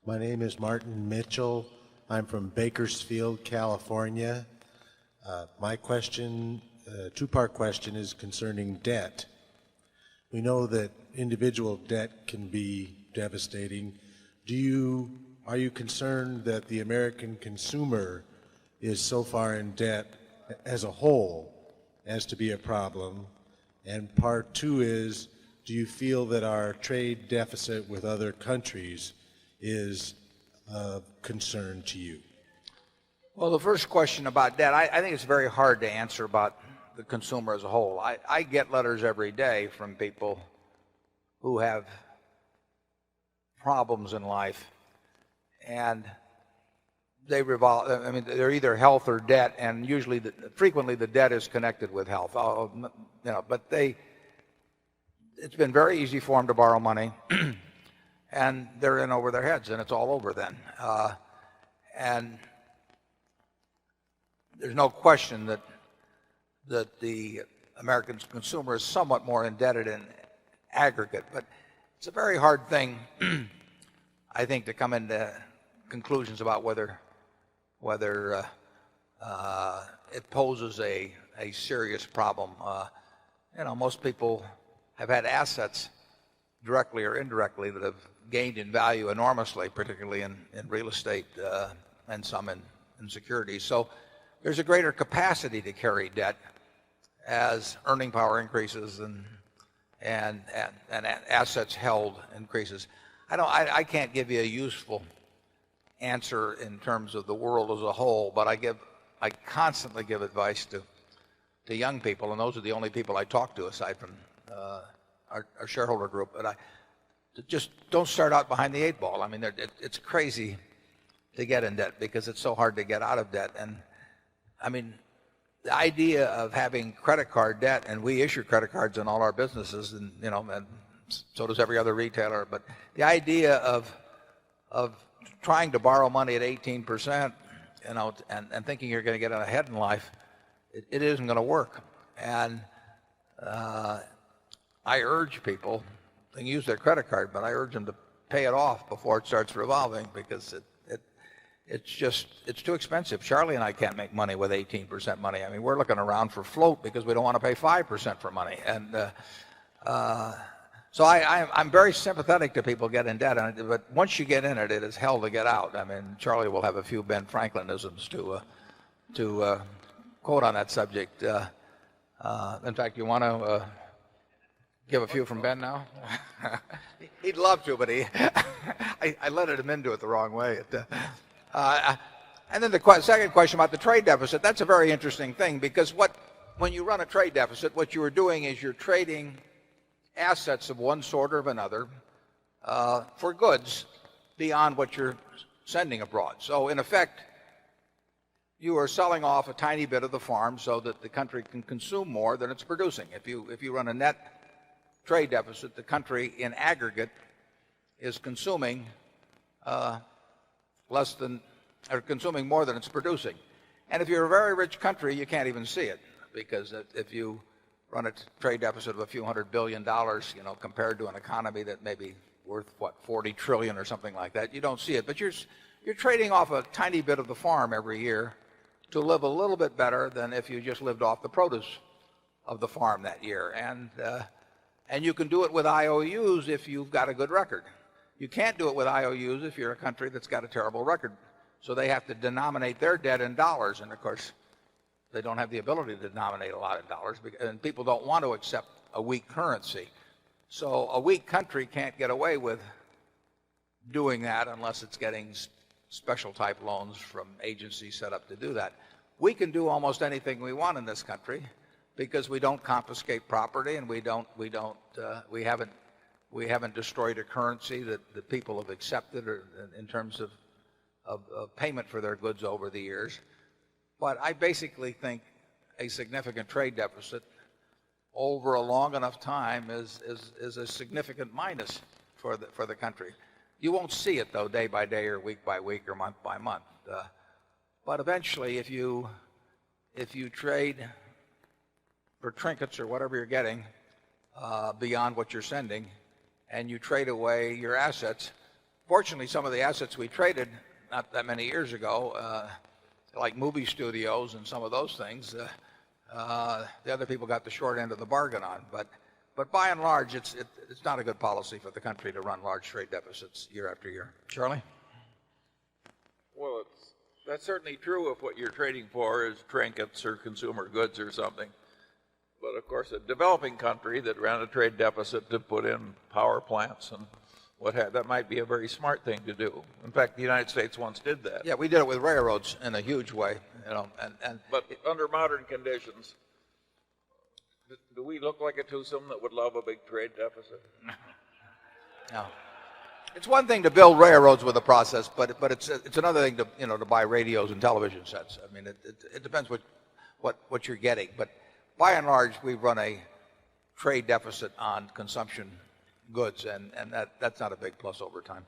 My name is Martin Mitchell. I'm from Bakersfield, California. My question, two-part question, is concerning debt. We know that individual debt can be devastating. Are you concerned that the American consumer is so far in debt as a whole as to be a problem? And part two is, do you feel that our trade deficit with other countries is of concern to you? Well, the first question about debt, I think it's very hard to answer about the consumer as a whole. I get letters every day from people who have problems in life, and they revolve. I mean, they're either health or debt, and usually, frequently, the debt is connected with health. But it's been very easy for them to borrow money, and they're in over their heads, and it's all over then. And there's no question that the American consumer is somewhat more indebted in aggregate, but it's a very hard thing, I think, to come into conclusions about whether it poses a serious problem. Most people have had assets, directly or indirectly, that have gained in value enormously, particularly in real estate and some in securities. So there's a greater capacity to carry debt as earning power increases and assets held increases. I can't give you a useful answer in terms of the world as a whole, but I constantly give advice to young people, and those are the only people I talk to aside from our shareholder group. But just don't start out behind the eight ball. I mean, it's crazy to get in debt because it's so hard to get out of debt. And I mean, the idea of having credit card debt, and we issue credit cards in all our businesses, and and so does every other retailer. But the idea of trying to borrow money at 18%, and thinking you're going to get ahead in life, it isn't going to work. And I urge people to use their credit card, but I urge them to pay it off before it starts revolving, because it's too expensive. Charlie and I can't make money with 18% money. I mean, we're looking around for float because we don't want to pay 5% for money. And so I'm very sympathetic to people get in debt, but once you get in it, it is hell to get out. I mean, Charlie will have a few Ben Franklinisms to quote on that subject. In fact, you want to give a few from Ben now? He'd love to, but I let him into it the wrong way. And then the second question about the trade deficit, that's a very interesting thing, because when you run a trade deficit, what you are doing is you're trading assets of one sort or of another for goods beyond what you're sending abroad. So in effect, you are selling off a tiny bit of the farm so that the country can consume more than it's producing. If you run a net trade deficit, the country in aggregate is consuming consuming more than it's producing. And if you're a very rich country, you can't even see it, because if you run a trade deficit of a few $100 billion, compared to an economy that may be worth, 40 trillion or something like that, you don't see it. But you're trading off a tiny bit of the farm every year to live a little bit better than if you just lived off the produce of the farm that year. And you can do it with IOUs if you've got a good record. You can't do it with IOUs if you're a country that's got a terrible record. So they have to denominate their debt in dollars, and of course, they don't have the ability to denominate a lot in dollars, and people don't want to accept a weak currency. So a weak country can't get away with doing that unless it's getting special type loans from agencies set up to do that. We can do almost anything we want in this country because we don't confiscate property, and we haven't destroyed a currency that the people have accepted in terms of payment for their goods over the years. But I basically think a significant trade deficit over a long enough time is a significant minus for the country. You won't see it, though, day by day or week by week or month by month. But eventually, if you trade for trinkets or whatever you're getting beyond what you're sending, and you trade away your assets, fortunately, some of the assets we traded not that many years ago, like movie studios and some of those things, the other people got the short end of the bargain on. But by and large, it's not a good policy for the country to run large trade deficits year after year. Charlie? Well, that's certainly true if what you're trading for is trinkets or consumer goods or something. But of course, a developing country that ran a trade deficit to put in power plants and that might be a very smart thing to do. In fact, the United States once did that. Yeah, we did it with railroads in a huge way, you know. But under modern conditions, do we look like a twosome that would love a big trade deficit? No. It's one thing to build railroads with a process, but it's another thing to buy radios and television sets. I mean, it depends what you're getting. But by and large, we run a trade deficit on consumption goods, and that's not a big plus over time.